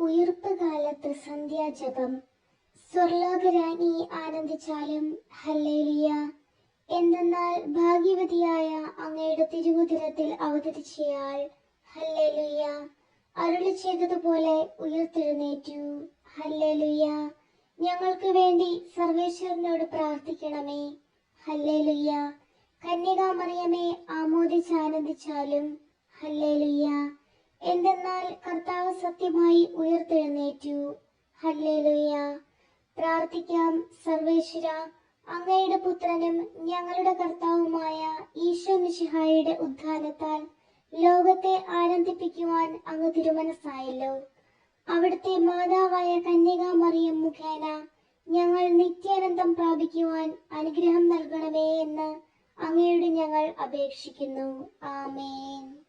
ഉയിർപ്പ് കാലത്ത് സന്ധ്യാജപം. സ്വർലോകരാജ്ഞി ആനന്ദിച്ചാലും ഹല്ലേലൂയ. എന്തെന്നാൽ ഭാഗ്യവതിയായ അങ്ങയുടെ തിരുവുദരത്തിൽ അവതരിച്ചയാൾ ഹല്ലേലൂയ അരുളി ചെയ്തതുപോലെ ഉയർത്തെഴുന്നേറ്റു ഹല്ലേലൂയ. ഞങ്ങൾക്ക് വേണ്ടി സർവേശ്വരനോട് പ്രാർത്ഥിക്കണമേ ഹല്ലേലൂയ. കന്യകാമറിയമേ ആമോദിച്ചാനന്ദിച്ചാലും ഹല്ലേലൂയ. എന്തെന്നാൽ കർത്താവ് സത്യമായി ഉയർത്തെഴുന്നേറ്റു ഹല്ലേലൂയ. പ്രാർത്ഥിക്കാം. സർവേശ്വര, അങ്ങയുടെ പുത്രനും ഞങ്ങളുടെ കർത്താവുമായ ഈശോ മിശിഹായുടെ ഉദ്ധാനത്താൽ ലോകത്തെ ആനന്ദിപ്പിക്കുവാൻ അങ്ങ് തിരുമനസ്സായല്ലോ. അവിടുത്തെ മാതാവായ കന്യകാമറിയം മുഖേന ഞങ്ങൾ നിത്യാനന്ദം പ്രാപിക്കുവാൻ അനുഗ്രഹം നൽകണമേ എന്ന് അങ്ങയോട് ഞങ്ങൾ അപേക്ഷിക്കുന്നു. ആമേൻ.